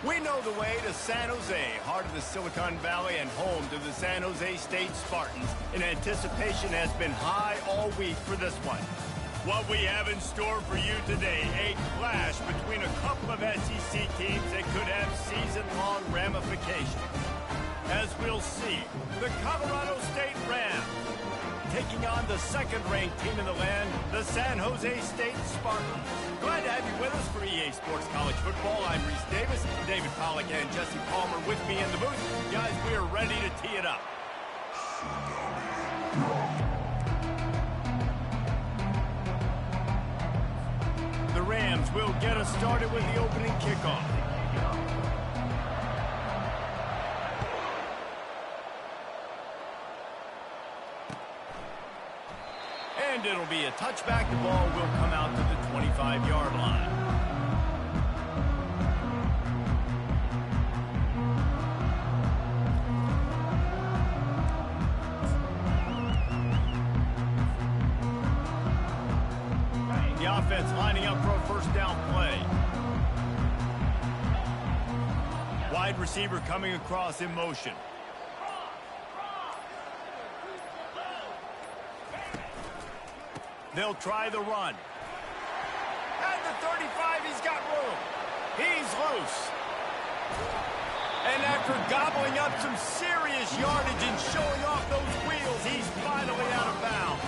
We know the way to San Jose, heart of the Silicon Valley and home to the San Jose State Spartans. And anticipation has been high all week for this one. What we have in store for you today, a clash between a couple of SEC teams that could have season-long ramifications. As we'll see, the Colorado State Rams taking on the second-ranked team in the land, the San Jose State Spartans. Glad to have you with us for EA Sports College Football. I'm Reese Davis, David Pollack and Jesse Palmer with me in the booth. Guys, we are ready to tee it up. The Rams will get us started with the opening kickoff. And it'll be a touchback. The ball will come out to the 25-yard line. The offense lining up for a first down play. Wide receiver coming across in motion. They'll try the run. At the 35, he's got room. He's loose. And after gobbling up some serious yardage and showing off those wheels, he's finally out of bounds.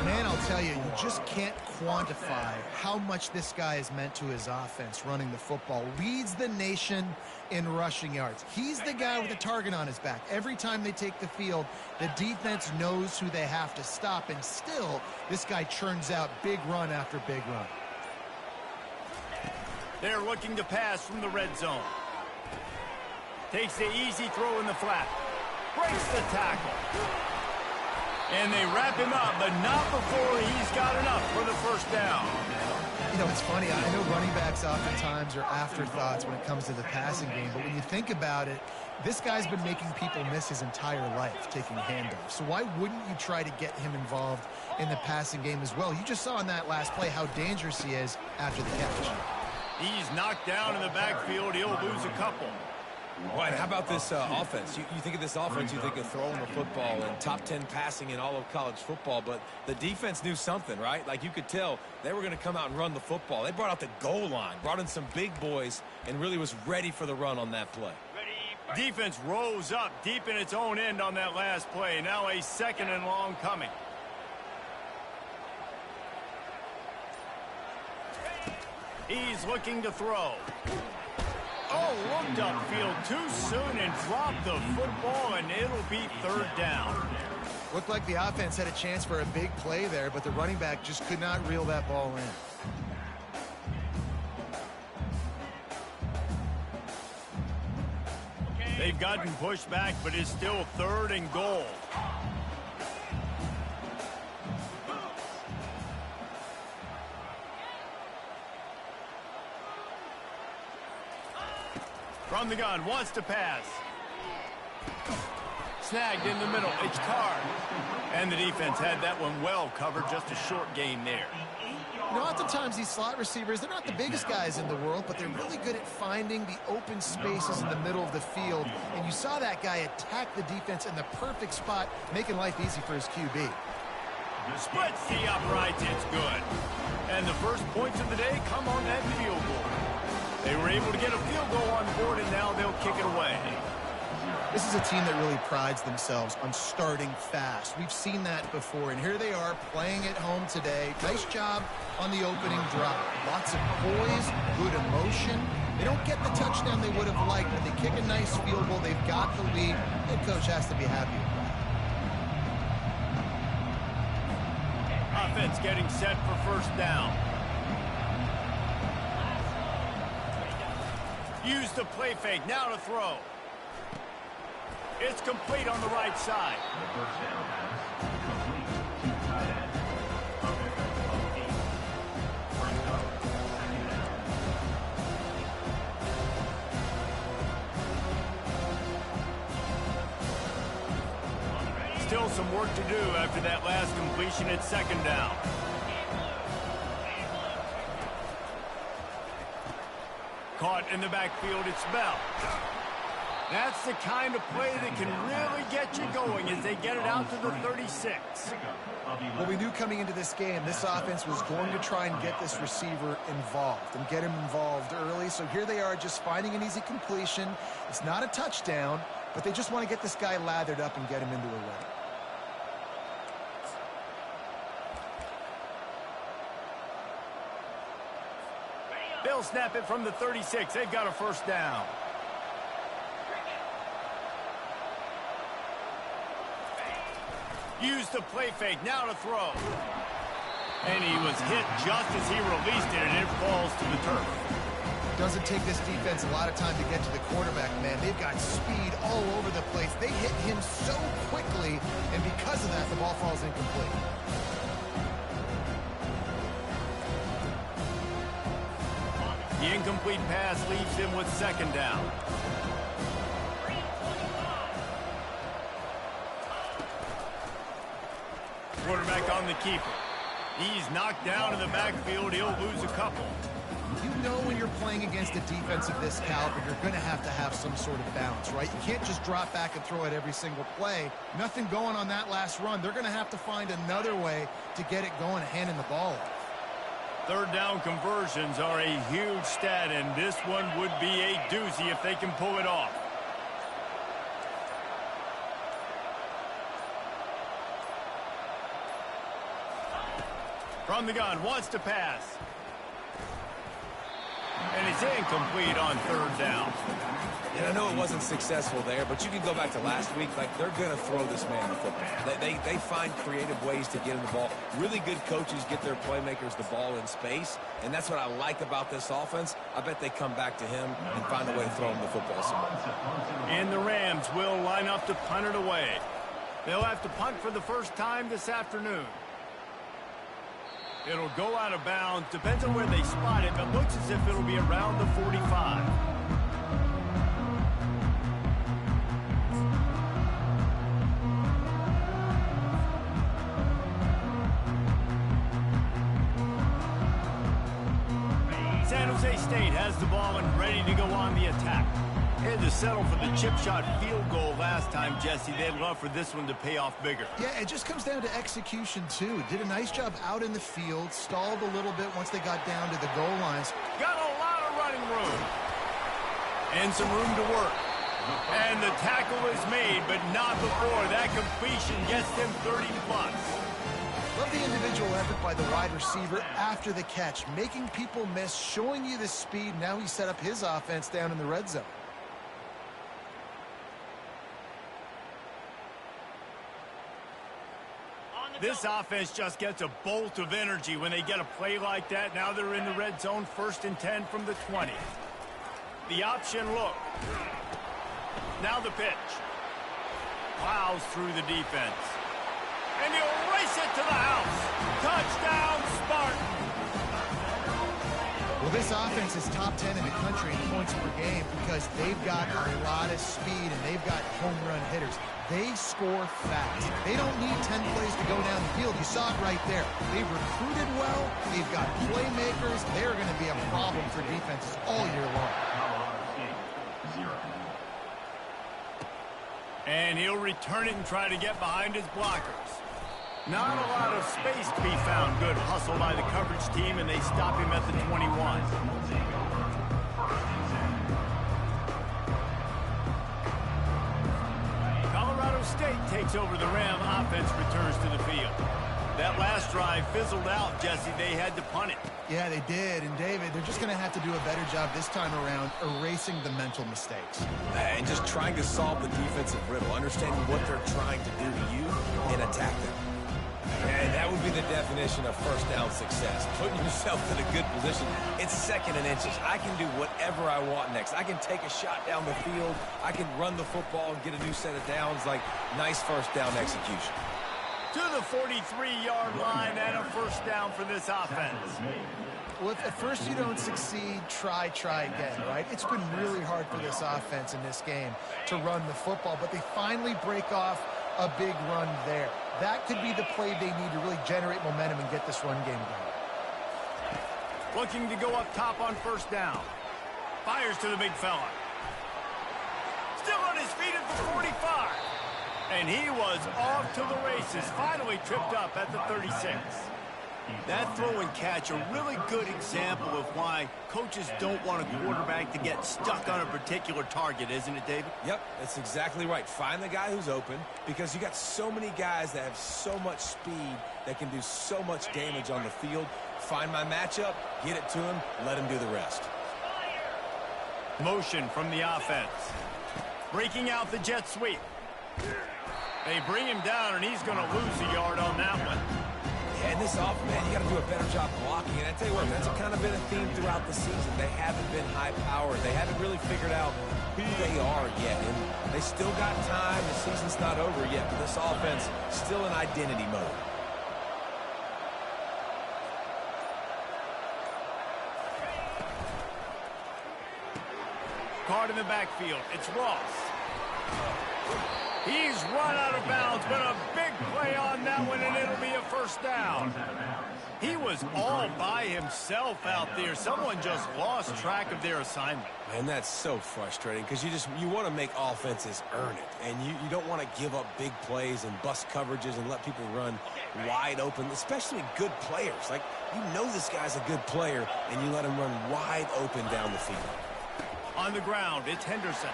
Man, I'll tell you, you just can't quantify how much this guy has meant to his offense running the football. Leads the nation in rushing yards. He's the guy with a target on his back. Every time they take the field, the defense knows who they have to stop, and still, this guy churns out big run after big run. They're looking to pass from the red zone. Takes the easy throw in the flat. Breaks the tackle. And they wrap him up, but not before he's got enough for the first down. You know, it's funny. I know running backs oftentimes are afterthoughts when it comes to the passing game, but when you think about it, this guy's been making people miss his entire life taking handoffs. So why wouldn't you try to get him involved in the passing game as well? You just saw in that last play how dangerous he is after the catch. He's knocked down in the backfield. He'll lose a couple. Well, and how about this offense? You think of this offense, you think of throwing the football and top 10 passing in all of college football, but the defense knew something, right? Like you could tell they were going to come out and run the football. They brought out the goal line, brought in some big boys, and really was ready for the run on that play. Defense rose up deep in its own end on that last play. Now a second and long coming. He's looking to throw. Oh, looked upfield too soon and dropped the football, and it'll be third down. Looked like the offense had a chance for a big play there, but the running back just could not reel that ball in. They've gotten pushed back, but it's still third and goal. From the gun, wants to pass. Snagged in the middle, it's Card. And the defense had that one well covered, just a short gain there. You know, oftentimes these slot receivers, they're not the biggest guys in the world, but they're really good at finding the open spaces in the middle of the field. And you saw that guy attack the defense in the perfect spot, making life easy for his QB. Splits the uprights, it's good. And the first points of the day come on that field goal. They were able to get a field goal on the board, and now they'll kick it away. This is a team that really prides themselves on starting fast. We've seen that before, and here they are playing at home today. Nice job on the opening drive. Lots of poise, good emotion. They don't get the touchdown they would have liked, but they kick a nice field goal. They've got the lead. Head coach has to be happy with that. Offense getting set for first down. Use the play fake, now to throw. It's complete on the right side. Still some work to do after that last completion at second down. caught in the backfield. It's Bell. That's the kind of play that can really get you going as they get it out to the 36. Well, we knew coming into this game, this offense was going to try and get this receiver involved and get him involved early. So here they are just finding an easy completion. It's not a touchdown, but they just want to get this guy lathered up and get him into a run. They'll snap it from the 36. They've got a first down. Use the play fake, now to throw. And he was hit just as he released it, and it falls to the turf. Doesn't take this defense a lot of time to get to the quarterback, man. They've got speed all over the place. They hit him so quickly, and because of that, the ball falls incomplete. The incomplete pass leaves him with second down. Quarterback on the keeper. He's knocked down in the backfield. He'll lose a couple. You know when you're playing against a defense of this caliber, you're going to have some sort of balance, right? You can't just drop back and throw it every single play. Nothing going on that last run. They're going to have to find another way to get it going, handing the ball off. Third down conversions are a huge stat, and this one would be a doozy if they can pull it off. From the gun, wants to pass. And it's incomplete on third down. And I know it wasn't successful there, but you can go back to last week. Like, they're going to throw this man the football. They find creative ways to get him the ball. Really good coaches get their playmakers the ball in space, and that's what I like about this offense. I bet they come back to him and find a way to throw him the football somewhere. And the Rams will line up to punt it away. They'll have to punt for the first time this afternoon. It'll go out of bounds. Depends on where they spot it, but looks as if it'll be around the 45. San Jose State has the ball and ready to go on the attack. Had to settle for the chip shot field goal last time, Jesse. They'd love for this one to pay off bigger. Yeah, it just comes down to execution, too. Did a nice job out in the field, stalled a little bit once they got down to the goal lines. Got a lot of running room. And some room to work. And the tackle is made, but not before that completion gets them 30-plus. Love the individual effort by the wide receiver after the catch, making people miss, showing you the speed. Now he set up his offense down in the red zone. This offense just gets a bolt of energy when they get a play like that. Now they're in the red zone, 1st and 10 from the 20. The option look. Now the pitch. Plows through the defense. And he'll race it to the house. Touchdown, Spartans. Well, this offense is top 10 in the country in points per game because they've got a lot of speed and they've got home run hitters. They score fast. They don't need 10 plays to go down the field. You saw it right there. They've recruited well. They've got playmakers. They're going to be a problem for defenses all year long. And he'll return it and try to get behind his blockers. Not a lot of space to be found. Good hustle by the coverage team, and they stop him at the 21. Colorado State takes over the Ram. Offense returns to the field. That last drive fizzled out, Jesse. They had to punt it. Yeah, they did. And, David, they're just going to have to do a better job this time around erasing the mental mistakes. And just trying to solve the defensive riddle, understanding what they're trying to do to you and attack them. And that would be the definition of first down success. Putting yourself in a good position. It's 2nd and inches. I can do whatever I want next. I can take a shot down the field. I can run the football and get a new set of downs. Like, nice first down execution. To the 43-yard line and a first down for this offense. Well, if at first you don't succeed, try again, right? It's been really hard for this offense in this game to run the football, but they finally break off a big run there. That could be the play they need to really generate momentum and get this run game going. Looking to go up top on first down. Fires to the big fella. Still on his feet at the 45. And he was off to the races, finally tripped up at the 36. That throw and catch, a really good example of why coaches don't want a quarterback to get stuck on a particular target, isn't it, David? Yep, that's exactly right. Find the guy who's open, because you got so many guys that have so much speed that can do so much damage on the field. Find my matchup, get it to him, let him do the rest. Motion from the offense. Breaking out the jet sweep. They bring him down, and he's going to lose a yard on that one. Yeah, and this offense, man, you got to do a better job blocking. And I tell you what, that's kind of been a theme throughout the season. They haven't been high-powered. They haven't really figured out who they are yet. And they still got time. The season's not over yet, but this offense still in identity mode. Caught in the backfield. It's Ross. He's run out of bounds, but a big play on that one, and it'll be a first down. He was all by himself out there. Someone just lost track of their assignment. And that's so frustrating, because you want to make offenses earn it. And you don't want to give up big plays and bust coverages and let people run wide open, especially good players. Like, you know this guy's a good player, and you let him run wide open down the field. On the ground, it's Henderson.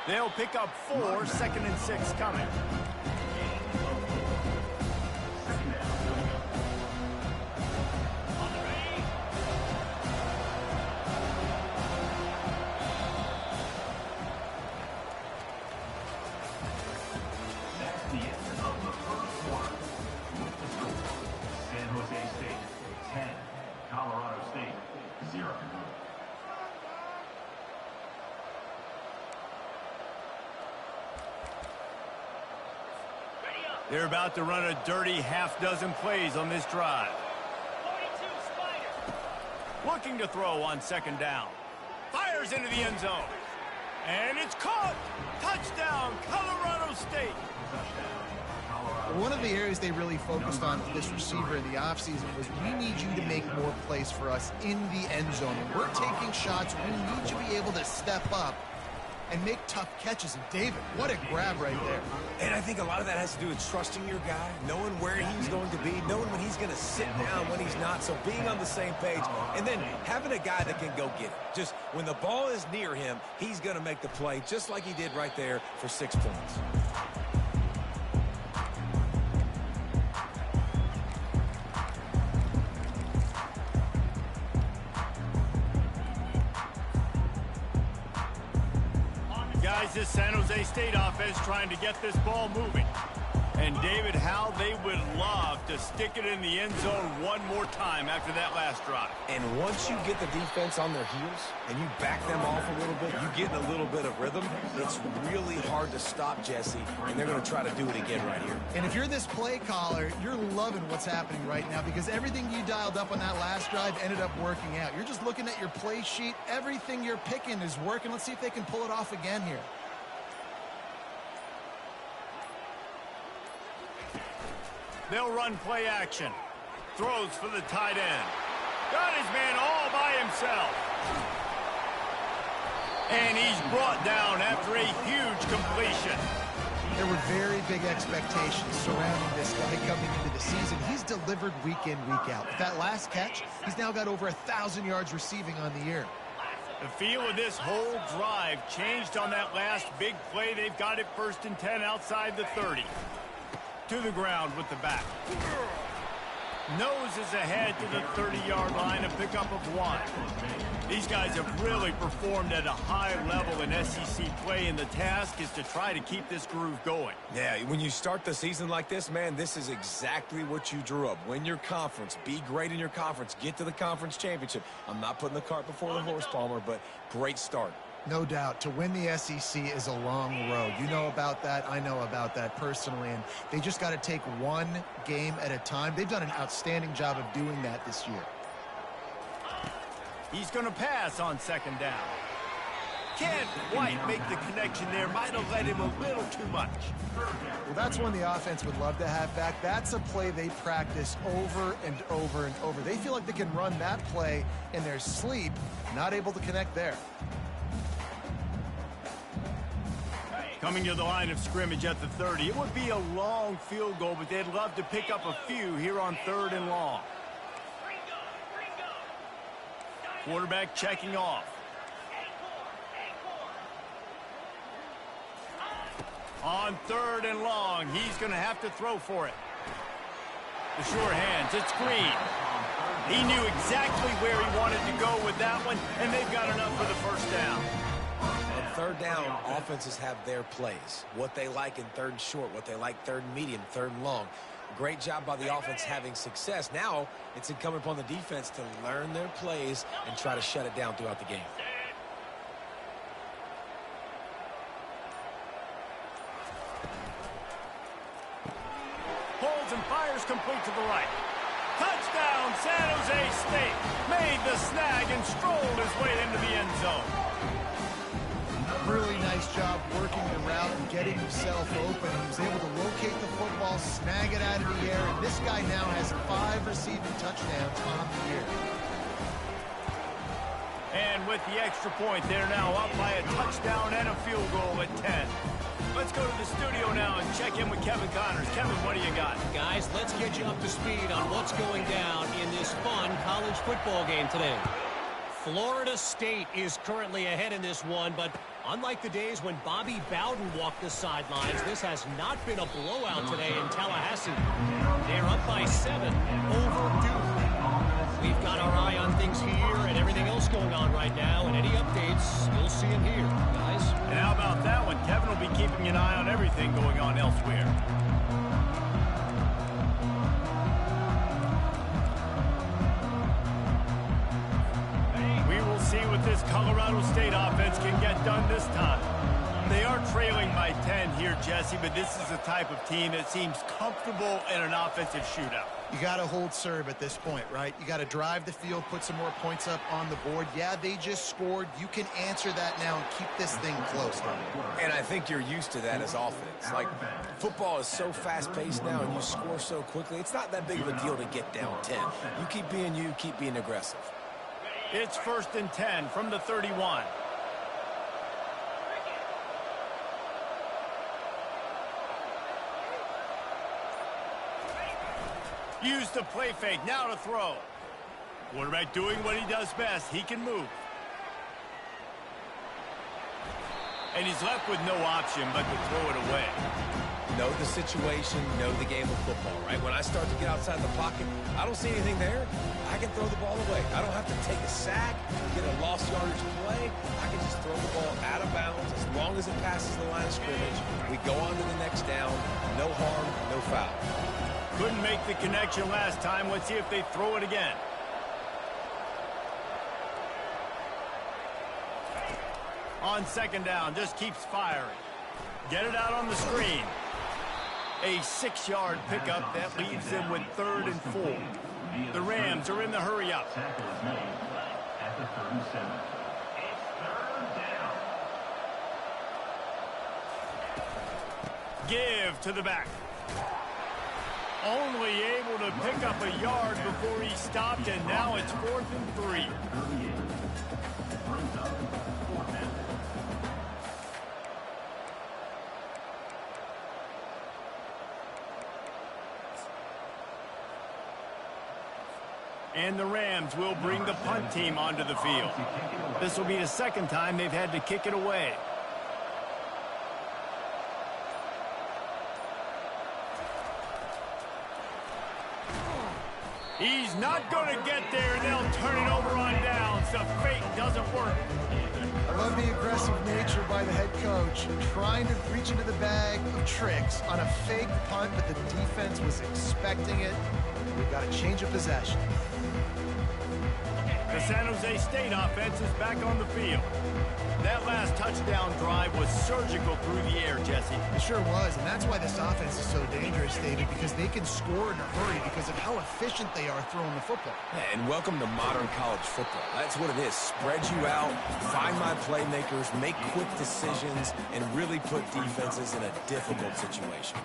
They'll pick up 4, 2nd and 6 coming. That's the end of the first quarter. San Jose State 10, Colorado State 0. They're about to run a dirty half-dozen plays on this drive. 42 Spider. Looking to throw on 2nd down. Fires into the end zone. And it's caught. Touchdown, Colorado State. One of the areas they really focused on for this receiver in the offseason was, we need you to make more plays for us in the end zone. And we're taking shots. We need you to be able to step up and make tough catches. And David, what a grab right there. And I think a lot of that has to do with trusting your guy, knowing where he's going to be, knowing when he's going to sit down, when he's not. So being on the same page, and then having a guy that can go get it. Just when the ball is near him, he's going to make the play, just like he did right there for 6 points. This San Jose State offense trying to get this ball moving. And David, how they would love to stick it in the end zone one more time after that last drive. And once you get the defense on their heels and you back them off a little bit, you get in a little bit of rhythm, it's really hard to stop, Jesse, and they're going to try to do it again right here. And if you're this play caller, you're loving what's happening right now, because everything you dialed up on that last drive ended up working out. You're just looking at your play sheet. Everything you're picking is working. Let's see if they can pull it off again here. They'll run play action. Throws for the tight end. Got his man all by himself. And he's brought down after a huge completion. There were very big expectations surrounding this guy coming into the season. He's delivered week in, week out. With that last catch, he's now got over 1,000 yards receiving on the year. The feel of this whole drive changed on that last big play. They've got it 1st and 10 outside the 30. To the ground with the back. Noses ahead to the 30-yard line, a pickup of 1. These guys have really performed at a high level in SEC play, and the task is to try to keep this groove going. Yeah, when you start the season like this, man, this is exactly what you drew up. Win your conference, be great in your conference, get to the conference championship. I'm not putting the cart before the horse, Palmer, but great start. No doubt. To win the SEC is a long road. You know about that. I know about that personally. And they just got to take one game at a time. They've done an outstanding job of doing that this year. He's going to pass on 2nd down. can't quite make the connection there. Might have led him a little too much. Well, that's one the offense would love to have back. That's a play they practice over and over and over. They feel like they can run that play in their sleep, not able to connect there. Coming to the line of scrimmage at the 30. It would be a long field goal, but they'd love to pick up a few here on 3rd and long. Quarterback checking off. On 3rd and long, he's going to have to throw for it. The short hands, it's Green. He knew exactly where he wanted to go with that one, and they've got enough for the first down. On 3rd down, offenses have their plays. What they like in 3rd and short, what they like 3rd and medium, 3rd and long. Great job by the offense having success. Now it's incumbent upon the defense to learn their plays and try to shut it down throughout the game. Holds and fires complete to the right. Touchdown, San Jose State. Made the snag and strolled his way into the end zone. Really nice job working the route and getting himself open. He was able to locate the football, snag it out of the air, and this guy now has 5 receiving touchdowns on the year. And with the extra point, they're now up by a touchdown and a field goal at 10. Let's go to the studio now and check in with Kevin Connors. Kevin, what do you got? Guys, let's get you up to speed on what's going down in this fun college football game today. Florida State is currently ahead in this one, but unlike the days when Bobby Bowden walked the sidelines, this has not been a blowout today in Tallahassee. They're up by 7 over Duke. We've got our eye on things here and everything else going on right now, and any updates, you'll see them here, guys. And how about that one? Kevin will be keeping an eye on everything going on elsewhere. See what this Colorado State offense can get done this time. They are trailing by 10 here, Jesse, but this is the type of team that seems comfortable in an offensive shootout. You got to hold serve at this point, right? You got to drive the field, put some more points up on the board. Yeah, they just scored. You can answer that now and keep this thing close. And I think you're used to that as offense. Like, football is so fast-paced now and you score so quickly, it's not that big of a deal to get down 10. You keep being you, keep being aggressive. It's 1st and 10 from the 31. Use the play fake, now to throw. Quarterback doing what he does best. He can move. And he's left with no option but to throw it away. Know the situation, know the game of football, right? When I start to get outside the pocket, I don't see anything there. I can throw the ball away. I don't have to take a sack, get a lost yardage play. I can just throw the ball out of bounds as long as it passes the line of scrimmage. We go on to the next down. No harm, no foul. Couldn't make the connection last time. Let's see if they throw it again. On 2nd down, just keeps firing. Get it out on the screen. A 6-yard pickup that leaves them with 3rd and 4. The Rams are in the hurry up. Tackle is made at the 37. It's 3rd down. Give to the back. Only able to pick up a yard before he stopped, and now it's 4th and 3. And the Rams will bring the punt team onto the field. This will be the 2nd time they've had to kick it away. He's not going to get there, and they'll turn it over on downs. The fake doesn't work. I love the aggressive nature by the head coach, trying to reach into the bag of tricks on a fake punt, but the defense was expecting it. We've got a change of possession. The San Jose State offense is back on the field. That last touchdown drive was surgical through the air, Jesse. It sure was, and that's why this offense is so dangerous, David, because they can score in a hurry because of how efficient they are throwing the football. Yeah, and welcome to modern college football. That's what it is. Spread you out, find my playmakers, make quick decisions, and really put defenses in a difficult situation.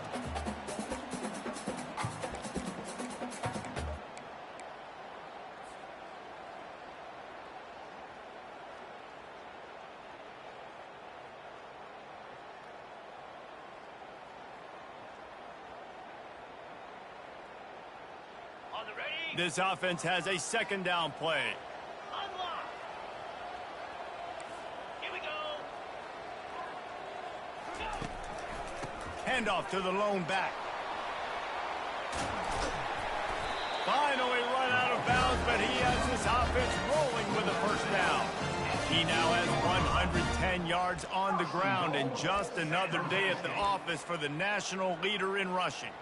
This offense has a second down play. Unlock. Here we go. Handoff to the lone back. Finally run out of bounds, but he has this offense rolling with a first down. He now has 110 yards on the ground and just another day at the office for the national leader in rushing.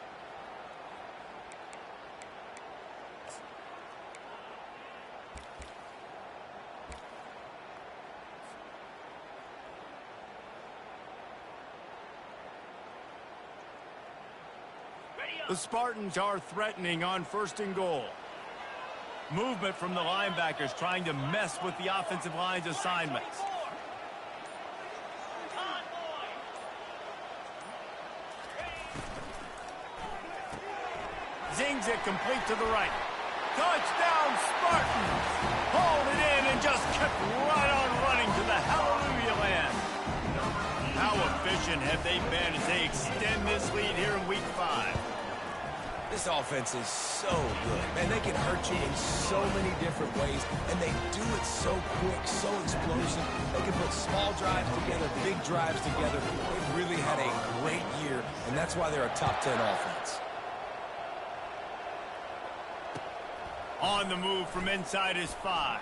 The Spartans are threatening on 1st and goal. Movement from the linebackers trying to mess with the offensive line's assignments. Zings it complete to the right. Touchdown Spartans! Hauled it in and just kept right on running to the hallelujah land. How efficient have they been as they extend this lead here in week 5? This offense is so good. Man, they can hurt you in so many different ways, and they do it so quick, so explosive. They can put small drives together, big drives together. They've really had a great year, and that's why they're a top 10 offense. On the move from inside his 5.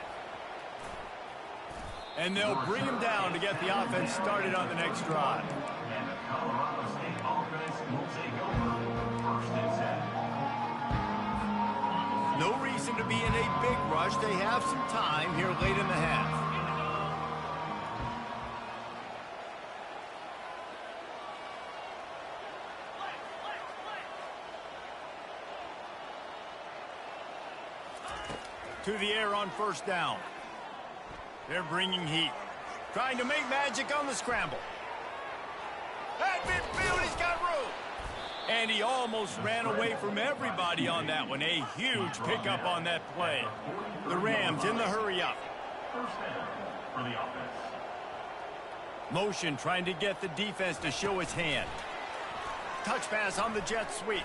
And they'll bring him down to get the offense started on the next drive. And the Colorado State offense will take over 1st and 10. No reason to be in a big rush. They have some time here late in the half. To the air on 1st down. They're bringing heat. Trying to make magic on the scramble. At midfield, he's got room. And he almost ran away from everybody on that one. A huge pickup on that play. The Rams in the hurry up. 1st down for the offense. Motion trying to get the defense to show its hand. Touch pass on the jet sweep.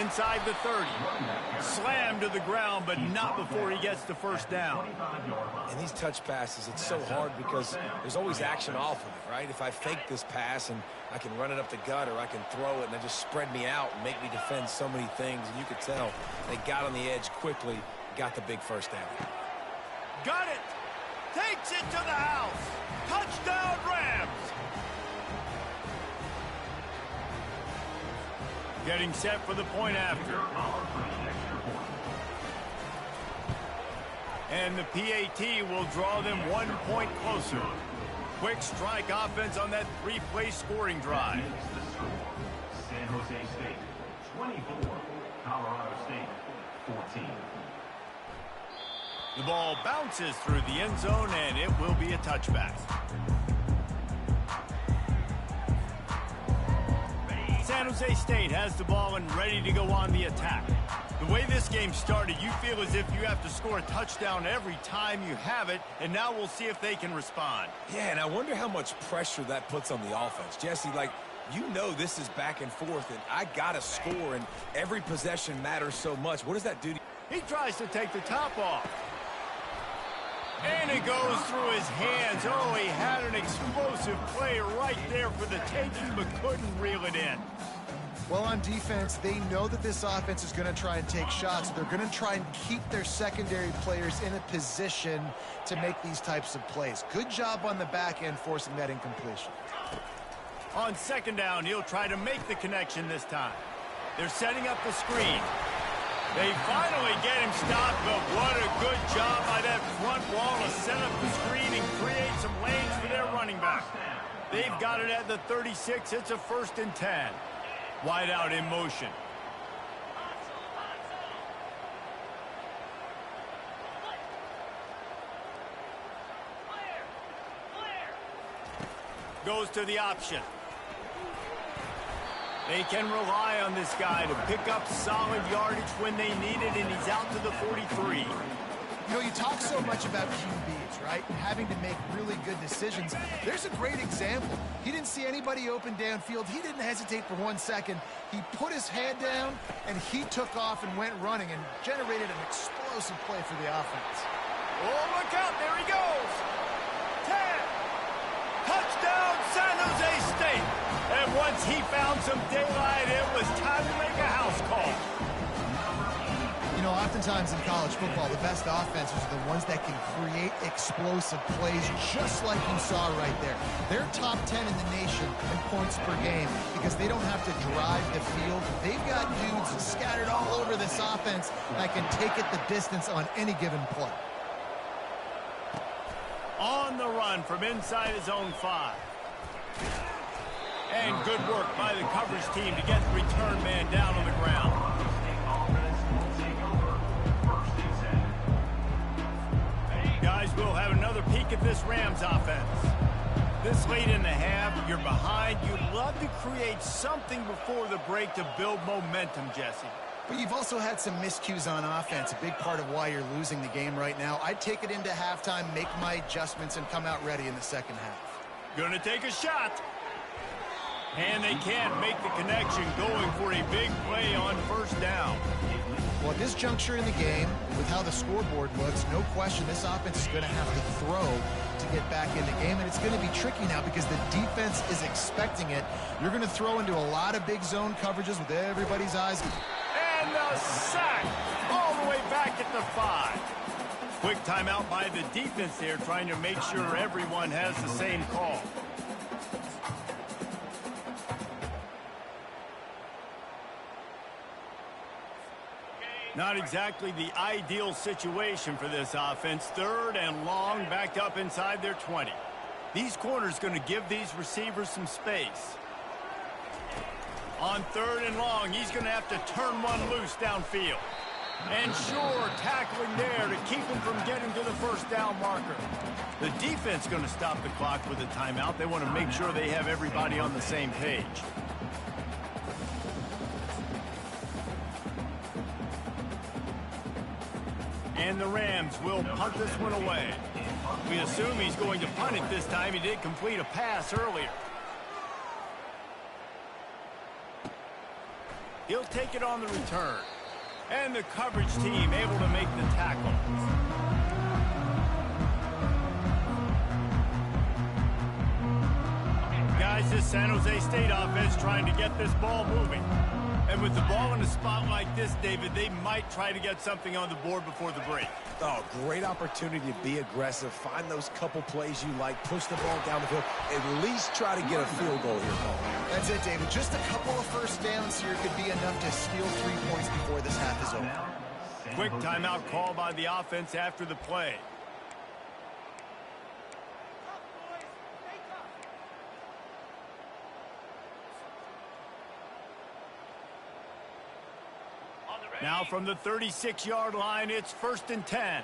Inside the 30. Slammed to the ground, but not before he gets the 1st down. And these touch passes, it's so hard because there's always action off of it, right? If I fake this pass and I can run it up the gut or I can throw it and they just spread me out and make me defend so many things, and you could tell they got on the edge quickly, got the big 1st down. Got it! Takes it to the house! Touchdown Rams! Getting set for the point after. And the PAT will draw them 1 point closer. Quick strike offense on that 3-play scoring drive. San Jose State 24, Colorado State 14. The ball bounces through the end zone, and it will be a touchback. San Jose State has the ball and ready to go on the attack. The way this game started, you feel as if you have to score a touchdown every time you have it, and now we'll see if they can respond. Yeah, and I wonder how much pressure that puts on the offense. Jesse, like, you know this is back and forth, and I got to score, and every possession matters so much. What does that do to you? He tries to take the top off. And it goes through his hands. Oh, he had an explosive play right there for the taking, but couldn't reel it in. Well, on defense, they know that this offense is going to try and take shots. They're going to try and keep their secondary players in a position to make these types of plays. Good job on the back end forcing that incompletion. On 2nd down, he'll try to make the connection this time. They're setting up the screen. They finally get him stopped, but what a good job by that front wall to set up the screen and create some lanes for their running back. They've got it at the 36. It's a 1st and 10. Wide out in motion. Goes to the option. They can rely on this guy to pick up solid yardage when they need it, and he's out to the 43. You know, you talk so much about QBs, right? And having to make really good decisions. There's a great example. He didn't see anybody open downfield. He didn't hesitate for 1 second. He put his head down, and he took off and went running and generated an explosive play for the offense. Oh, look out. There he goes. 10. Touchdown, San Jose State. And once he found some daylight, it was time to make a house call. You know, oftentimes in college football, the best offenses are the ones that can create explosive plays, just like you saw right there. They're top 10 in the nation in points per game because they don't have to drive the field. They've got dudes scattered all over this offense that can take it the distance on any given play. On the run from inside his own 5. And good work by the coverage team to get the return man down on the ground. Guys, we'll have another peek at this Rams offense. This late in the half, you're behind. You'd love to create something before the break to build momentum, Jesse. But you've also had some miscues on offense, a big part of why you're losing the game right now. I'd take it into halftime, make my adjustments, and come out ready in the second half. Gonna take a shot. And they can't make the connection, going for a big play on 1st down. Well, at this juncture in the game, with how the scoreboard looks, no question this offense is going to have to throw to get back in the game, and it's going to be tricky now because the defense is expecting it. You're going to throw into a lot of big zone coverages with everybody's eyes. And the sack all the way back at the 5. Quick timeout by the defense there, trying to make sure everyone has the same call. Not exactly the ideal situation for this offense. 3rd and long, backed up inside their 20. These corners going to give these receivers some space. On 3rd and long, he's going to have to turn one loose downfield. And sure, tackling there to keep him from getting to the 1st down marker. The defense going to stop the clock with a timeout. They want to make sure they have everybody on the same page. And the Rams will punt this one away. We assume he's going to punt it this time. He did complete a pass earlier. He'll take it on the return. And the coverage team able to make the tackle. Guys, this San Jose State offense trying to get this ball moving. And with the ball in a spot like this, David, they might try to get something on the board before the break. Oh, great opportunity to be aggressive. Find those couple plays you like. Push the ball down the field. At least try to get a field goal here, Paul. That's it, David. Just a couple of 1st downs here could be enough to steal 3 points before this half is over. Quick timeout call by the offense after the play. Now from the 36-yard line, it's 1st and 10.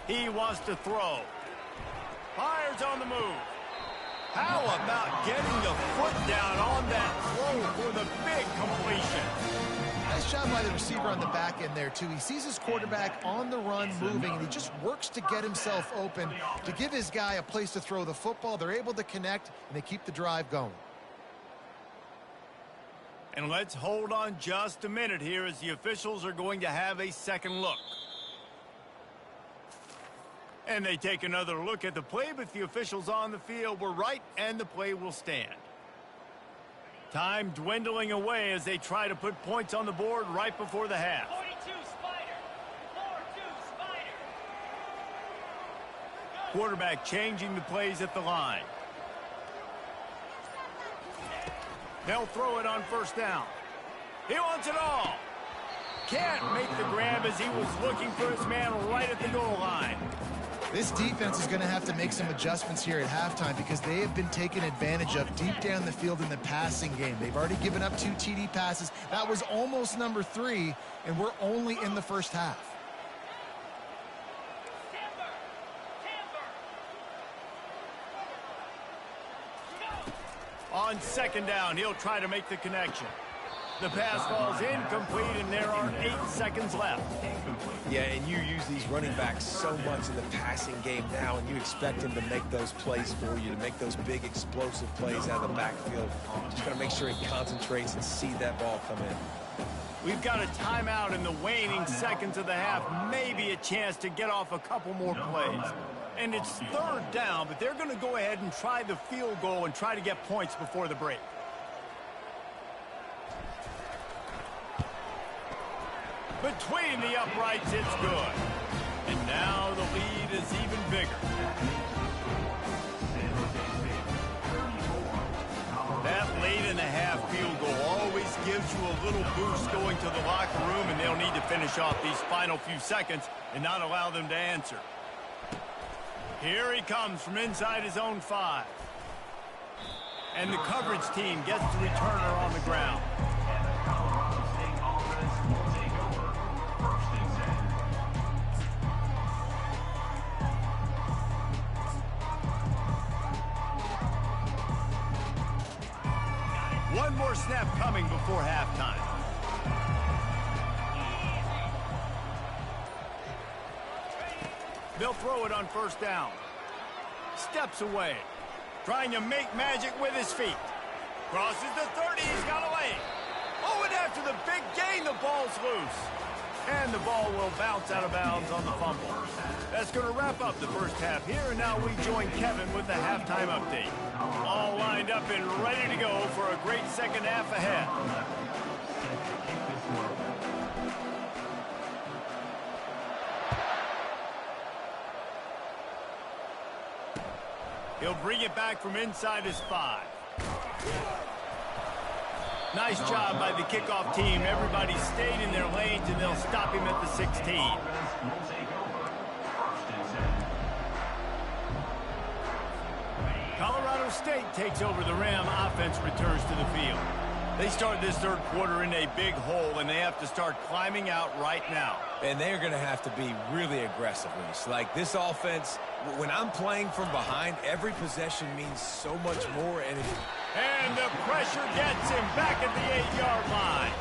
He wants to throw. Fires on the move. How about getting the foot down on that throw for the big completion? Nice job by the receiver on the back end there, too. He sees his quarterback on the run moving, and he just works to get himself open to give his guy a place to throw the football. They're able to connect, and they keep the drive going. And let's hold on just a minute here as the officials are going to have a second look. And they take another look at the play, but the officials on the field were right, and the play will stand. Time dwindling away as they try to put points on the board right before the half. 42 Spider. 4-2 Spider. Quarterback changing the plays at the line. They'll throw it on first down. He wants it all. Can't make the grab as he was looking for his man right at the goal line. This defense is going to have to make some adjustments here at halftime because they have been taken advantage of deep down the field in the passing game. They've already given up 2 TD passes. That was almost number 3, and we're only in the first half. On second down, he'll try to make the connection. The pass falls incomplete, and there are 8 seconds left. Yeah, and you use these running backs so much in the passing game now, and you expect him to make those plays for you, to make those big explosive plays out of the backfield. Just got to make sure he concentrates and see that ball come in. We've got a timeout in the waning seconds of the half, maybe a chance to get off a couple more plays. And it's third down, but they're going to go ahead and try the field goal and try to get points before the break. Between the uprights, it's good. And now the lead is even bigger. That late in the half field goal always gives you a little boost going to the locker room, and they'll need to finish off these final few seconds and not allow them to answer. Here he comes from inside his own 5. And the coverage team gets the returner on the ground. One more snap coming before halftime. They'll throw it on first down. Steps away. Trying to make magic with his feet. Crosses the 30. He's got a lane. Oh, and after the big gain, the ball's loose. And the ball will bounce out of bounds on the fumble. That's going to wrap up the first half here, and now we join Kevin with the halftime update. All lined up and ready to go for a great second half ahead. He'll bring it back from inside his 5. Nice job by the kickoff team. Everybody stayed in their lanes, and they'll stop him at the 16. Colorado State takes over the rim. Offense returns to the field. They start this third quarter in a big hole, and they have to start climbing out right now. And they're going to have to be really aggressive, Reese. Like this offense, when I'm playing from behind, every possession means so much more. And the pressure gets him back at the 8-yard line.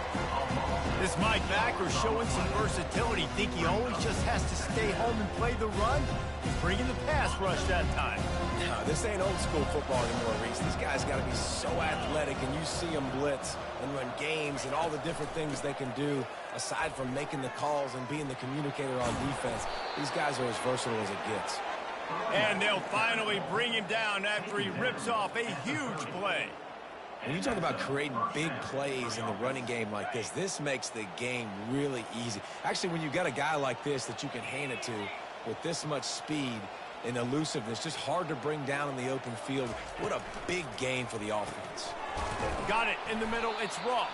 This Mike backer showing some versatility. Think he always just has to stay home and play the run? He's bringing the pass rush that time. No, this ain't old school football anymore, Reese. These guys got to be so athletic, and you see them blitz and run games and all the different things they can do aside from making the calls and being the communicator on defense. These guys are as versatile as it gets. And they'll finally bring him down after he rips off a huge play. When you talk about creating big plays in the running game like this makes the game really easy. Actually, when you've got a guy like this that you can hand it to with this much speed and elusiveness, just hard to bring down in the open field. What a big gain for the offense. Got it in the middle. It's Ross.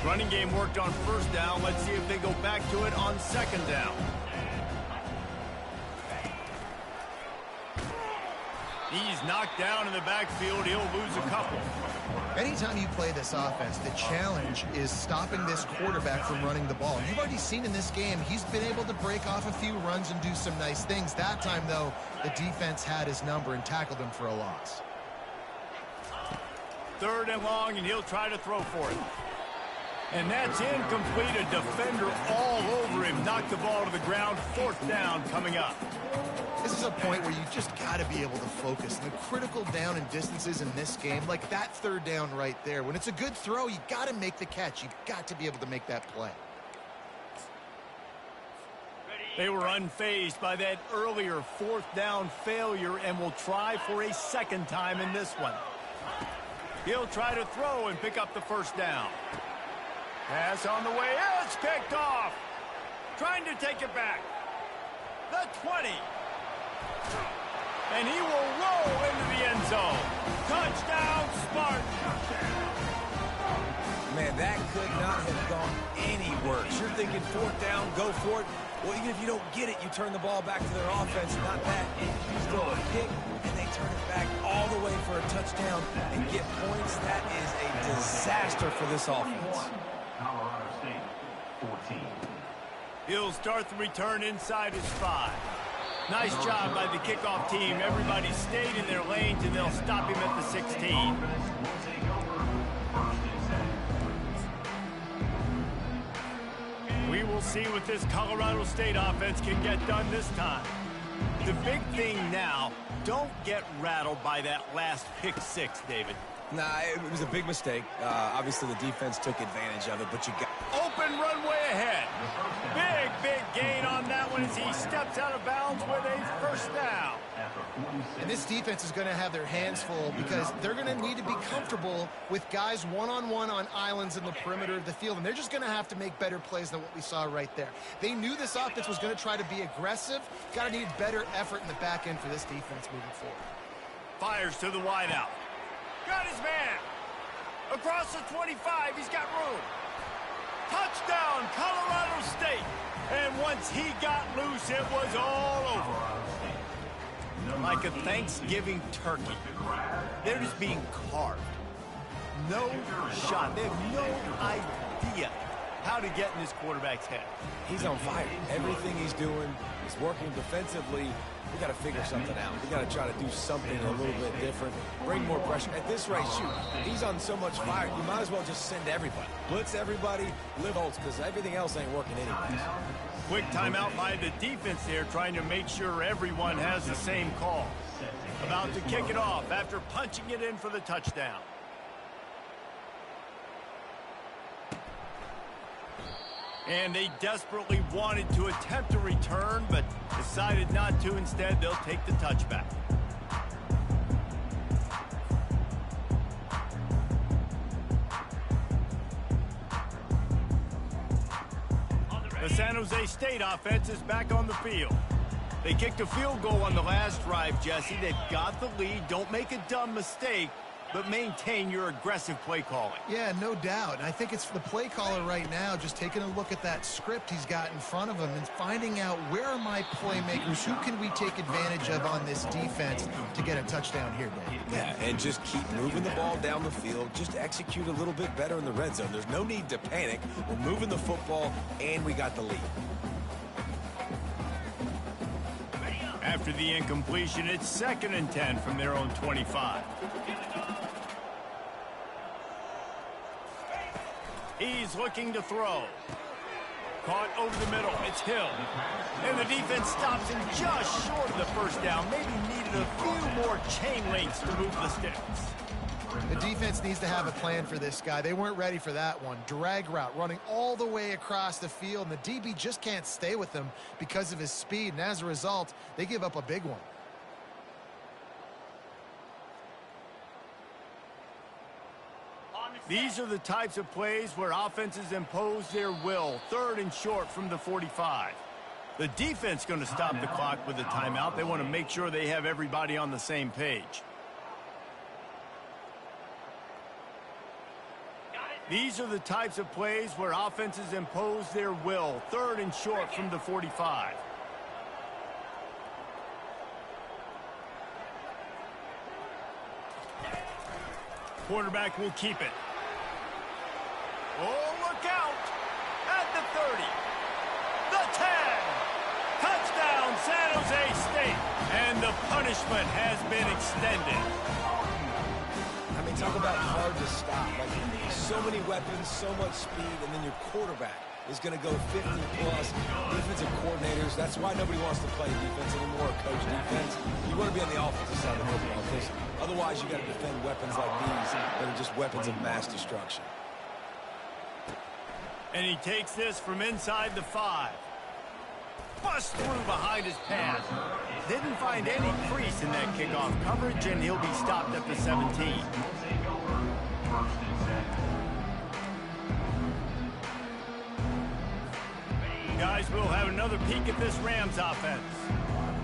Running game worked on first down. Let's see if they go back to it on second down. He's knocked down in the backfield. He'll lose a couple. Anytime you play this offense, the challenge is stopping this quarterback from running the ball. You've already seen in this game, he's been able to break off a few runs and do some nice things. That time, though, the defense had his number and tackled him for a loss. Third and long, and he'll try to throw for it. And that's incomplete. A defender all over him. Knocked the ball to the ground. Fourth down coming up. This is a point where you just got to be able to focus. And the critical down and distances in this game, like that third down right there, when it's a good throw, you got to make the catch. You've got to be able to make that play. They were unfazed by that earlier fourth down failure and will try for a second time in this one. He'll try to throw and pick up the first down. Pass on the way. It's picked off. trying to take it back. The 20. And he will roll into the end zone. Touchdown, Spartans. Man, that could not have gone any worse. You're thinking fourth down, go for it. Well, even if you don't get it, you turn the ball back to their offense. Not that. You throw a pick, and they turn it back all the way for a touchdown and get points. That is a disaster for this offense. Colorado State, 14. He'll start the return inside his 5. Nice job by the kickoff team. Everybody stayed in their lanes, and they'll stop him at the 16. We will see what this Colorado State offense can get done this time. The big thing now, don't get rattled by that last pick 6, David. Nah, it was a big mistake. Obviously, the defense took advantage of it, but you got... Open runway ahead. Big gain on that one as he steps out of bounds with a first down. And this defense is going to have their hands full because they're going to need to be comfortable with guys one-on-one on islands in the perimeter of the field, and they're just going to have to make better plays than what we saw right there. They knew this offense was going to try to be aggressive. Got to need better effort in the back end for this defense moving forward. Fires to the wideout. Got his man. Across the 25, he's got room. Touchdown, Colorado State. And once he got loose, it was all over. Like a Thanksgiving turkey. They're just being carved. No shot. They have no idea how to get in this quarterback's head. He's on fire. Everything he's doing is working defensively. We got to figure something out. We got to try to do something a little bit different. Bring more pressure. At this rate, shoot, he's on so much fire, you might as well just send everybody. Blitz everybody, live holds, because everything else ain't working anyways. Quick timeout by the defense there, trying to make sure everyone has the same call. About to kick it off after punching it in for the touchdown. And they desperately wanted to attempt a return, but decided not to. Instead, they'll take the touchback. The San Jose State offense is back on the field. They kicked a field goal on the last drive, Jesse. They've got the lead. Don't make a dumb mistake, but maintain your aggressive play calling. Yeah, no doubt. And I think it's the play caller right now just taking a look at that script he's got in front of him and finding out where are my playmakers, who can we take advantage of on this defense to get a touchdown here, Dave. Yeah, and just keep moving the ball down the field. Just execute a little bit better in the red zone. There's no need to panic. We're moving the football, and we got the lead. After the incompletion, it's 2nd and 10 from their own 25. He's looking to throw. Caught over the middle. It's Hill. And the defense stops him just short of the first down. Maybe needed a few more chain links to move the sticks. The defense needs to have a plan for this guy. They weren't ready for that one. Drag route, running all the way across the field, and the DB just can't stay with him because of his speed, and as a result, they give up a big one. These are the types of plays where offenses impose their will. 3rd and short from the 45. The defense going to stop the clock with a timeout. They want to make sure they have everybody on the same page. These are the types of plays where offenses impose their will. 3rd and short from the 45. Quarterback will keep it. Oh, look out! At the 30. The 10. Touchdown, San Jose State. And the punishment has been extended. I mean, talk about hard to stop. Like, so many weapons, so much speed, and then your quarterback is going to go 50-plus. Defensive coordinators, that's why nobody wants to play defense anymore, coach defense. You want to be on the offensive side of the football, because otherwise you got to defend weapons like these that are just weapons of mass destruction. And he takes this from inside the 5. Bust through behind his pass. Didn't find any crease in that kickoff coverage, and he'll be stopped at the 17. Got Guys, we'll have another peek at this Rams offense.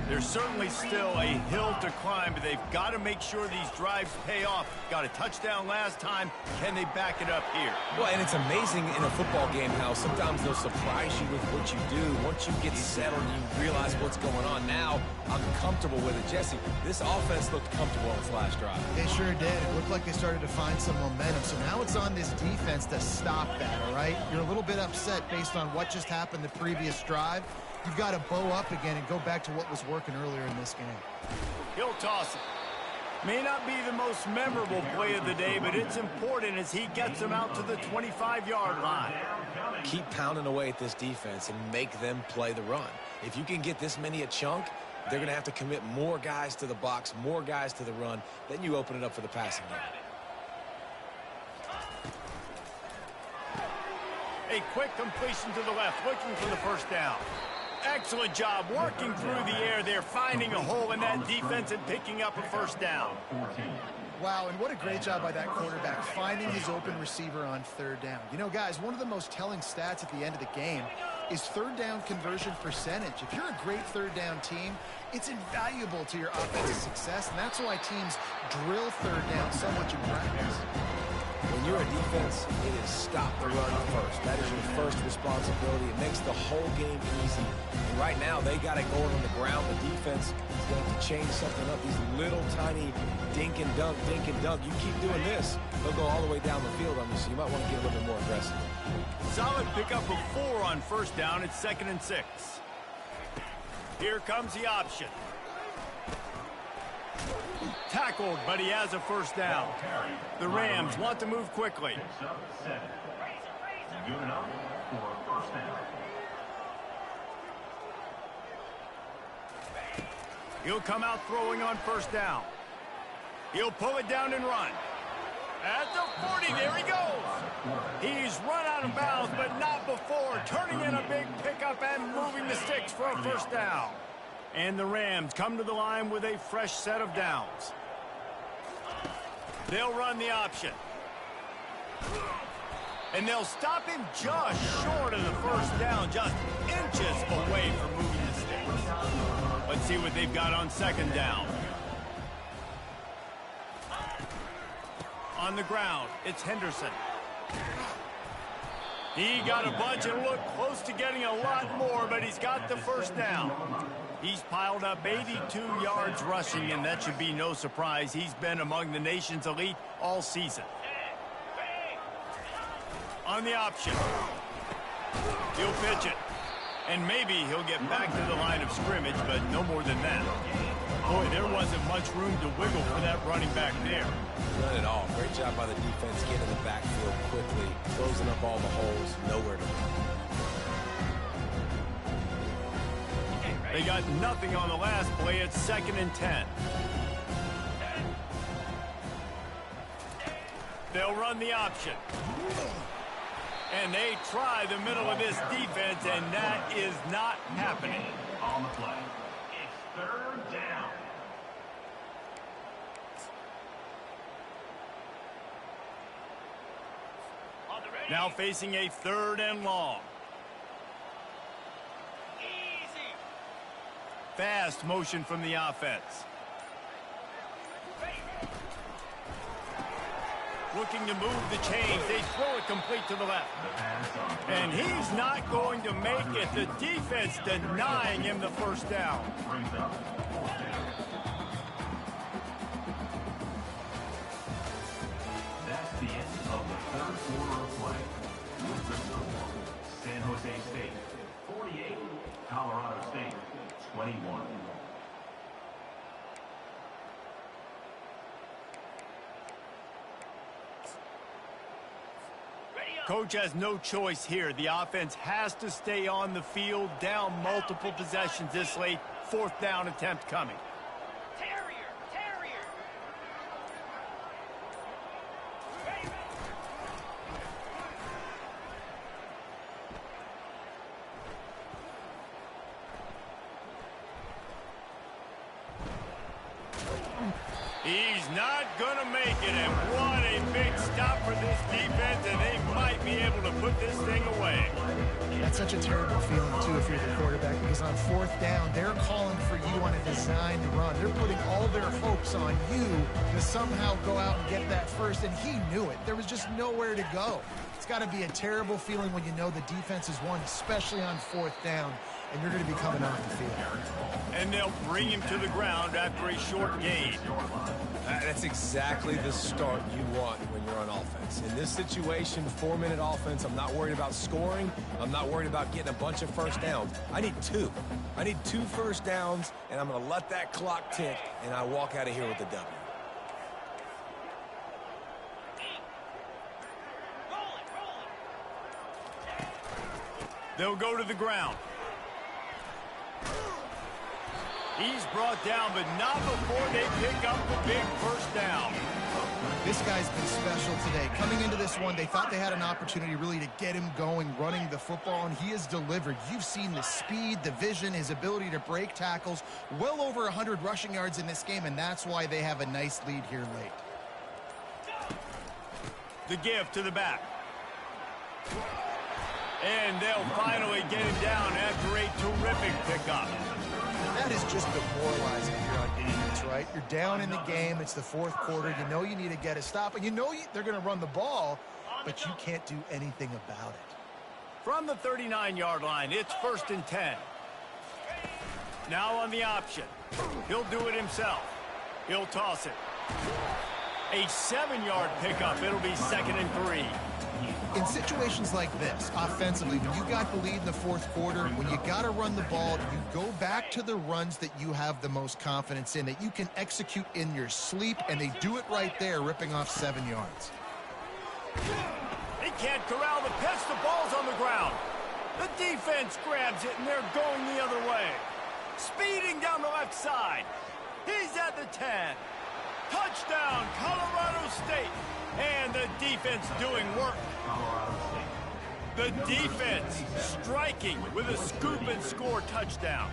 There's certainly still a hill to climb, but they've got to make sure these drives pay off. Got a touchdown last time. Can they back it up here? Well, and it's amazing in a football game how sometimes they'll surprise you with what you do. Once you get settled and you realize what's going on, now I'm comfortable with it. Jesse, this offense looked comfortable on its last drive. They sure did. It looked like they started to find some momentum. So now it's on this defense to stop that, all right? You're a little bit upset based on what just happened the previous drive. You've got to bow up again and go back to what was working earlier in this game. He'll toss it. May not be the most memorable play of the day, but it's important as he gets them out to the 25-yard line. Keep pounding away at this defense and make them play the run. If you can get this many a chunk, they're going to have to commit more guys to the box, more guys to the run. Then you open it up for the passing game. A quick completion to the left, looking for the first down. Excellent job working through the air there, finding a hole in that defense and picking up a first down. Wow, and what a great job by that quarterback, finding his open receiver on third down. You know, guys, one of the most telling stats at the end of the game is third down conversion percentage. If you're a great third down team, it's invaluable to your offensive success, and that's why teams drill third down so much in practice. When you're a defense, it is stop the run first. That is your first responsibility. It makes the whole game easy. And right now, they got it going on the ground. The defense is going to have to change something up. These little tiny dink and dunk, dink and dunk. You keep doing this, they'll go all the way down the field on you, so you might want to get a little bit more aggressive. Solid pickup of 4 on first down. It's 2nd and 6. Here comes the option. Tackled, but he has a first down. The Rams want to move quickly. Unit up for first down. He'll come out throwing on first down. He'll pull it down and run. At the 40, there he goes. He's run out of bounds, but not before. Turning in a big pickup and moving the sticks for a first down. And the Rams come to the line with a fresh set of downs. They'll run the option. And they'll stop him just short of the first down, just inches away from moving the sticks. Let's see what they've got on 2nd down. On the ground, it's Henderson. He got a bunch and looked close to getting a lot more, but he's got the first down. He's piled up 82 yards rushing, and that should be no surprise. He's been among the nation's elite all season. On the option. He'll pitch it. And maybe he'll get back to the line of scrimmage, but no more than that. Boy, there wasn't much room to wiggle for that running back there. None at all. Great job by the defense getting in the backfield quickly, closing up all the holes, nowhere to run. They got nothing on the last play. It's 2nd and 10. They'll run the option. And they try the middle of this defense, and that is not happening. On the play. It's 3rd down. Now facing a 3rd and long. Fast motion from the offense. Looking to move the chains. They throw it complete to the left. And he's not going to make it. The defense denying him the first down. That's the end of the 3rd quarter of play. With the score, San Jose State 48, Colorado State 21. Coach has no choice here. The offense has to stay on the field, down multiple possessions this late. 4th down attempt coming. He's not going to make it, and what a big stop for this defense, and they might be able to put this thing away. That's such a terrible feeling, too, if you're the quarterback, because on fourth down, they're calling for you on a designed run. They're putting all their hopes on you to somehow go out and get that first, and he knew it. There was just nowhere to go. It's got to be a terrible feeling when you know the defense has won, especially on fourth down, and you're going to be coming off the field. And they'll bring him to the ground after a short gain. That's exactly the start you want when you're on offense. In this situation, 4-minute offense, I'm not worried about scoring. I'm not worried about getting a bunch of first downs. I need 2. I need 2 first downs, and I'm going to let that clock tick, and I walk out of here with a W. They'll go to the ground. He's brought down, but not before they pick up the big first down. This guy's been special today. Coming into this one, they thought they had an opportunity really to get him going, running the football, and he has delivered. You've seen the speed, the vision, his ability to break tackles, well over 100 rushing yards in this game, and that's why they have a nice lead here late. The give to the back. And they'll finally get him down after a terrific pickup. That is just demoralizing if you're on defense, right? You're down in the game. It's the fourth quarter. You know you need to get a stop, and you know they're going to run the ball, but you can't do anything about it. From the 39-yard line, it's 1st and 10. Now on the option. He'll do it himself. He'll toss it. A 7-yard pickup. It'll be 2nd and 3. In situations like this, offensively, when you got the lead in the fourth quarter, when you got to run the ball, you go back to the runs that you have the most confidence in, that you can execute in your sleep, and they do it right there, ripping off 7 yards. They can't corral the pitch. The ball's on the ground. The defense grabs it, and they're going the other way. Speeding down the left side. He's at the 10. Touchdown, Colorado State. And the defense doing work. The defense striking with a scoop and score touchdown.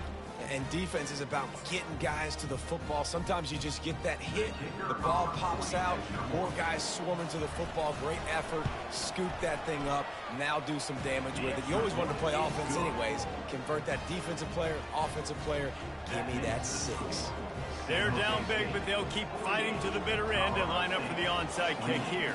And defense is about getting guys to the football. Sometimes you just get that hit, the ball pops out, more guys swarming to the football. Great effort, scoop that thing up, now do some damage with it. You always wanted to play offense anyways. Convert that defensive player, offensive player, give me that 6. They're down big, but they'll keep fighting to the bitter end and line up for the onside kick here.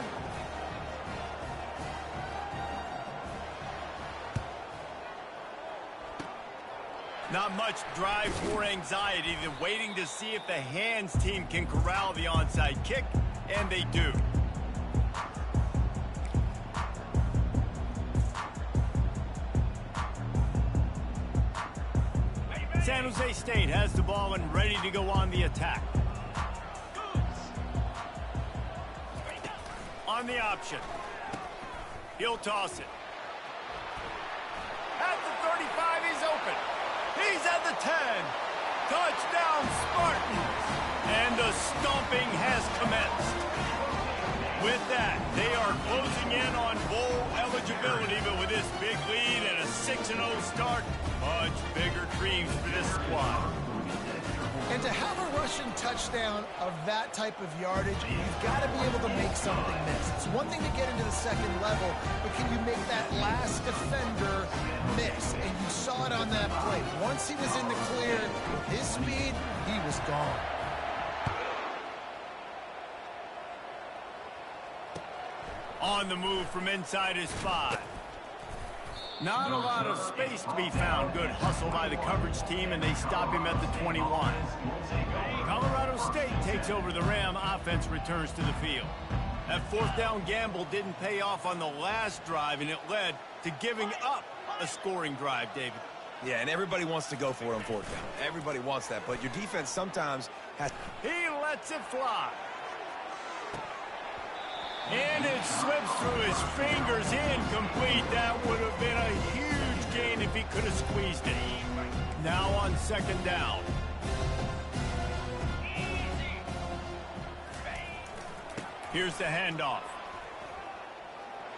Not much drives more anxiety than waiting to see if the hands team can corral the onside kick, and they do. San Jose State has the ball and ready to go on the attack. On the option. He'll toss it. At the 35, he's open. He's at the 10. Touchdown, Spartans. And the stomping has commenced. With that, they are closing in on bowl eligibility, but with this big lead and a 6-0 start, much bigger dreams for this squad. And to have a rushing touchdown of that type of yardage, you've got to be able to make something miss. It's one thing to get into the second level, but can you make that last defender miss? And you saw it on that play. Once he was in the clear, with his speed, he was gone. On the move from inside his 5. Not a lot of space to be found. Good hustle by the coverage team, and they stop him at the 21. Colorado State takes over the Ram. Offense returns to the field. That fourth down gamble didn't pay off on the last drive, and it led to giving up a scoring drive, David. Yeah, and everybody wants to go for it on fourth down. Everybody wants that, but your defense sometimes has... He lets it fly. And it slips through his fingers, incomplete. That would have been a huge gain if he could have squeezed it. Now on 2nd down. Here's the handoff.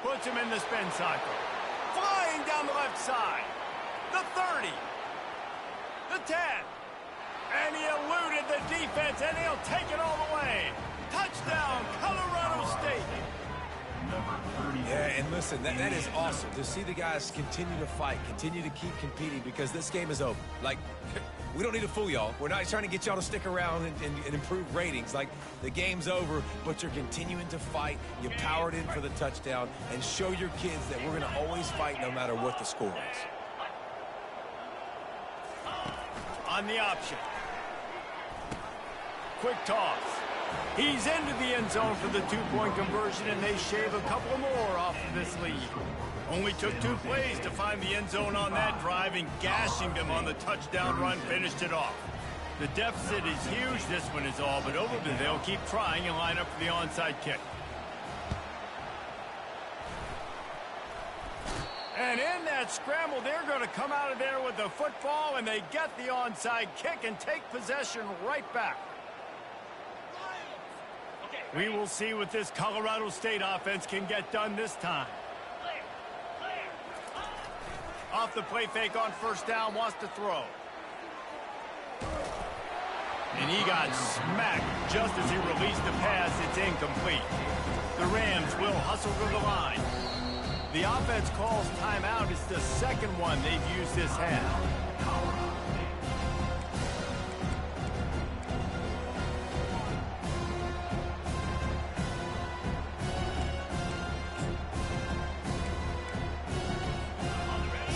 Puts him in the spin cycle. Flying down the left side. The 30. The 10. And he eluded the defense, and he'll take it all the way. Touchdown, Colorado State. number 30. Yeah, and listen, that is awesome to see the guys continue to fight, continue to keep competing, because this game is over. Like, we don't need to fool y'all. We're not trying to get y'all to stick around and improve ratings. Like, the game's over, but you're continuing to fight. You powered in for the touchdown, and show your kids that we're going to always fight no matter what the score is. On the option. Quick toss. He's into the end zone for the two-point conversion, and they shave a couple more off of this lead. Only took 2 plays to find the end zone on that drive, and gashing them on the touchdown run finished it off. The deficit is huge. This one is all but over, but they'll keep trying and line up for the onside kick. And in that scramble, they're going to come out of there with the football, and they get the onside kick and take possession right back. We will see what this Colorado State offense can get done this time. Off the play fake on first down, wants to throw. And he got smacked just as he released the pass. It's incomplete. The Rams will hustle to the line. The offense calls timeout. It's the second one they've used this half.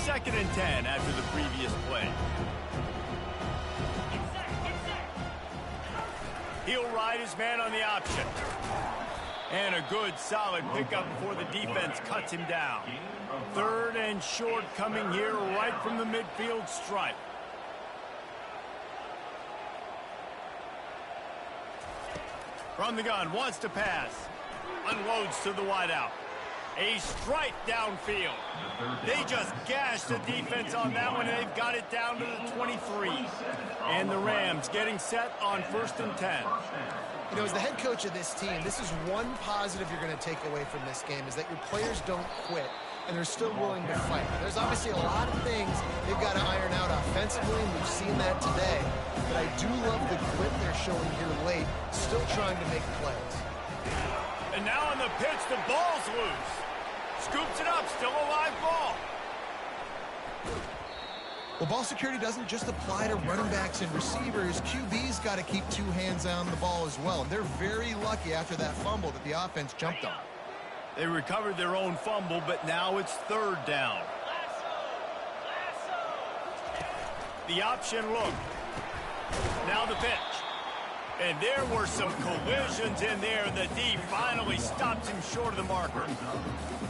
Second and 10 after the previous play. He'll ride his man on the option. And a good, solid pickup before the defense cuts him down. Third and short coming here right from the midfield stripe. From the gun, wants to pass. Unloads to the wideout. A strike downfield. They just gashed the defense on that one, and they've got it down to the 23. And the Rams getting set on 1st and 10. You know, as the head coach of this team, this is one positive you're going to take away from this game, is that your players don't quit, and they're still willing to fight. There's obviously a lot of things they've got to iron out offensively, and we've seen that today. But I do love the grit they're showing here late, still trying to make plays. And now on the pitch, the ball's loose. Scoops it up, still a live ball. Well, ball security doesn't just apply to running backs and receivers. QB's got to keep 2 hands on the ball as well. And they're very lucky after that fumble that the offense jumped on. They recovered their own fumble, but now it's 3rd down. The option look. Now the pitch. And there were some collisions in there. The D finally stops him short of the marker.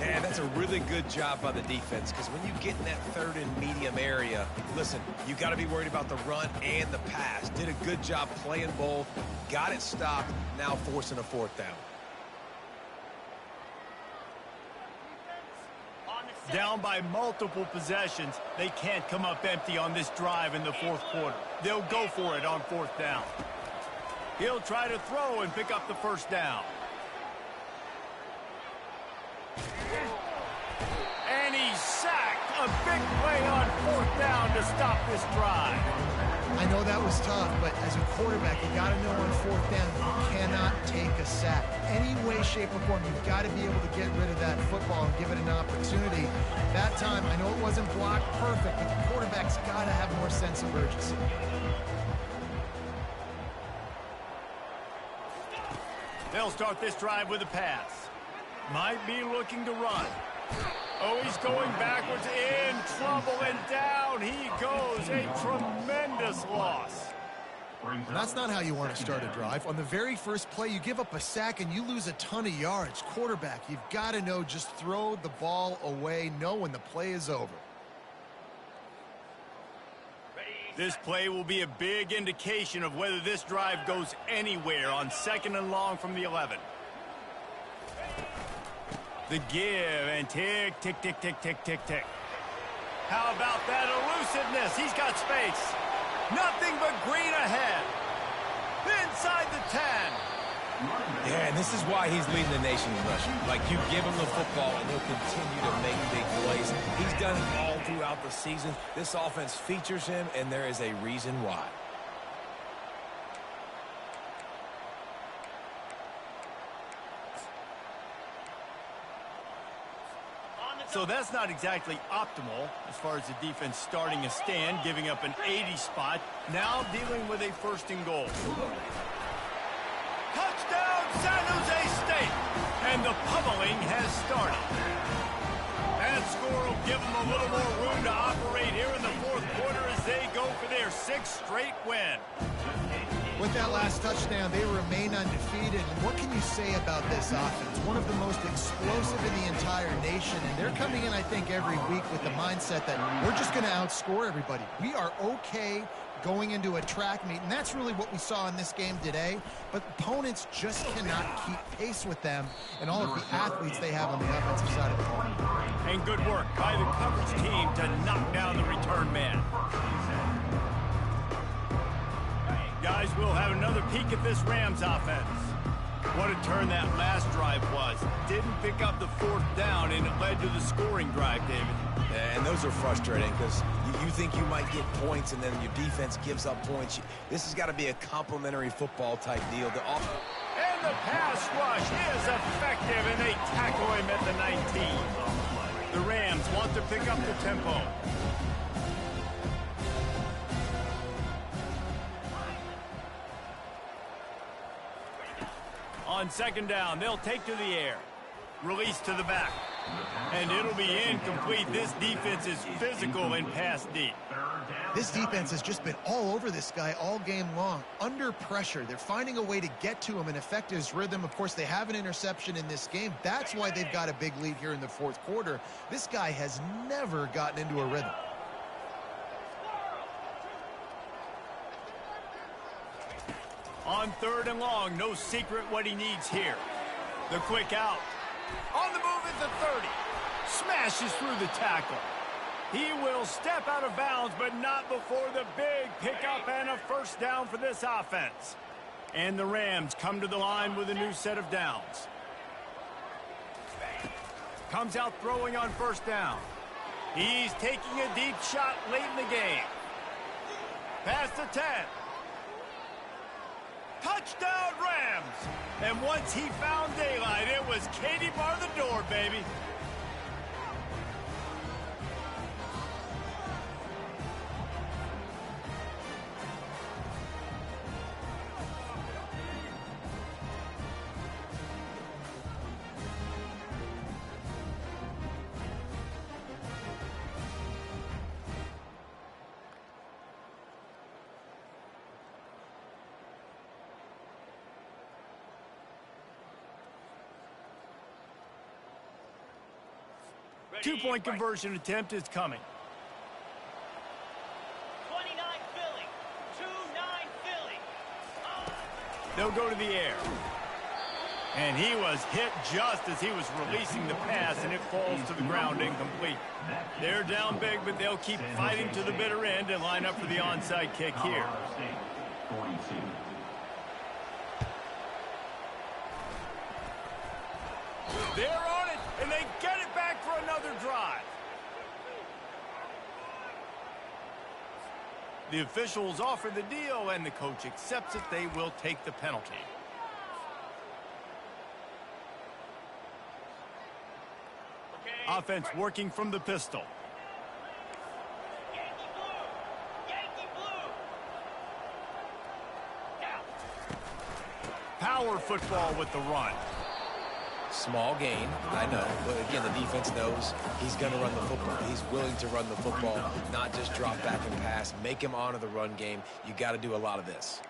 And that's a really good job by the defense, because when you get in that 3rd and medium area, listen, you got to be worried about the run and the pass. Did a good job playing both, got it stopped, now forcing a 4th down. Down by multiple possessions, they can't come up empty on this drive in the 4th quarter. They'll go for it on 4th down. He'll try to throw and pick up the 1st down. And he's sacked. A big play on 4th down to stop this drive. I know that was tough, but as a quarterback, you got to know on 4th down, you cannot take a sack. Any way, shape, or form, you've got to be able to get rid of that football and give it an opportunity. That time, I know it wasn't blocked perfect, but the quarterback's got to have more sense of urgency. They'll start this drive with a pass. Might be looking to run. Oh, he's going backwards, in trouble, and down he goes. A tremendous loss. And that's not how you want to start a drive. On the very first play, you give up a sack and you lose a ton of yards. Quarterback, you've got to know, just throw the ball away, know when the play is over. This play will be a big indication of whether this drive goes anywhere on 2nd and long from the 11. The give and tick, tick, tick, tick, tick, tick, tick. How about that elusiveness? He's got space. Nothing but green ahead. Inside the 10. Yeah, and this is why he's leading the nation in rushing. Like, you give him the football, and he'll continue to make big plays. He's done it all throughout the season. This offense features him, and there is a reason why. So that's not exactly optimal as far as the defense starting a stand, giving up an 80 spot, now dealing with a first and goal. Touchdown, San Jose State! And the pummeling has started. That score will give them a little more room to operate here in the fourth quarter as they go for their 6th straight win. With that last touchdown, they remain undefeated. And what can you say about this offense? One of the most explosive in the entire nation. And they're coming in, I think, every week with the mindset that we're just going to outscore everybody. We are okay going into a track meet. And that's really what we saw in this game today. But opponents just cannot keep pace with them and all of the athletes they have on the offensive side of the ball. And good work by the coverage team to knock down the return man. Guys, we'll have another peek at this Rams offense. What a turn that last drive was. Didn't pick up the 4th down, and it led to the scoring drive, David. Yeah, and those are frustrating because you think you might get points, and then your defense gives up points. This has got to be a complimentary football type deal. And the pass rush is effective, and they tackle him at the 19. The Rams want to pick up the tempo. On 2nd down, they'll take to the air. Release to the back. And it'll be incomplete. This defense is physical and pass deep. This defense has just been all over this guy all game long. Under pressure. They're finding a way to get to him and affect his rhythm. Of course, they have an interception in this game. That's why they've got a big lead here in the 4th quarter. This guy has never gotten into a rhythm. On 3rd and long, no secret what he needs here. The quick out. On the move at the 30. Smashes through the tackle. He will step out of bounds, but not before the big pickup and a 1st down for this offense. And the Rams come to the line with a new set of downs. Comes out throwing on 1st down. He's taking a deep shot late in the game. Past the 10. Touchdown, Rams! And once he found daylight, it was Katie bar the door, baby. Two-point conversion attempt is coming. 29 Philly. 2-9 Philly. They'll go to the air. And he was hit just as he was releasing the pass, and it falls to the ground incomplete. They're down big, but they'll keep fighting to the bitter end and line up for the onside kick here. They're on it, and they get it back for another drive. The officials offer the deal, and the coach accepts it. They will take the penalty. Offense working from the pistol. Yankee blue. Yankee blue. Now. Power football with the run. Small gain, I know, but again, the defense knows he's going to run the football. He's willing to run the football, not just drop back and pass, make him honor the run game. You got to do a lot of this.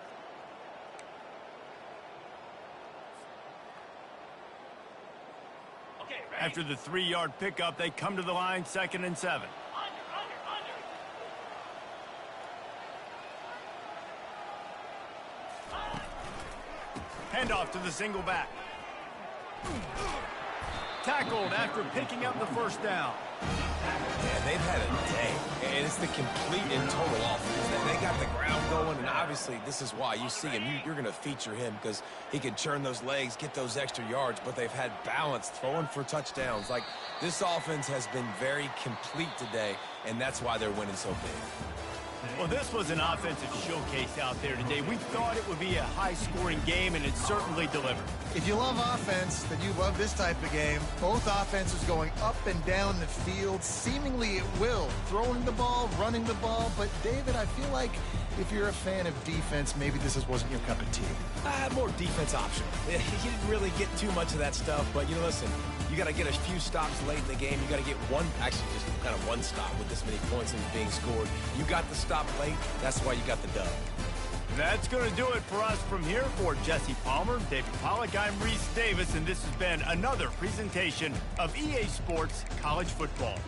Okay, ready. After the 3-yard pickup, they come to the line, 2nd and 7. Under. Handoff to the single back. Tackled after picking up the 1st down. Yeah, they've had a day, and it's the complete and total offense. They got the ground going, and obviously this is why you see him. You're going to feature him because he can churn those legs, get those extra yards, but they've had balance, throwing for touchdowns. Like, this offense has been very complete today, and that's why they're winning so big. Well, this was an offensive showcase out there today. We thought it would be a high-scoring game, and it certainly delivered. If you love offense, then you love this type of game. Both offenses going up and down the field, seemingly at will. Throwing the ball, running the ball. But, David, I feel like if you're a fan of defense, maybe this wasn't your cup of tea. More defense optional. You didn't really get too much of that stuff, but, listen, you got to get a few stops late in the game. You got to get just kind of one stop with this many points that are being scored. You got the stop late. That's why you got the dub. That's going to do it for us from here. For Jesse Palmer, David Pollack, I'm Reese Davis, and this has been another presentation of EA Sports College Football.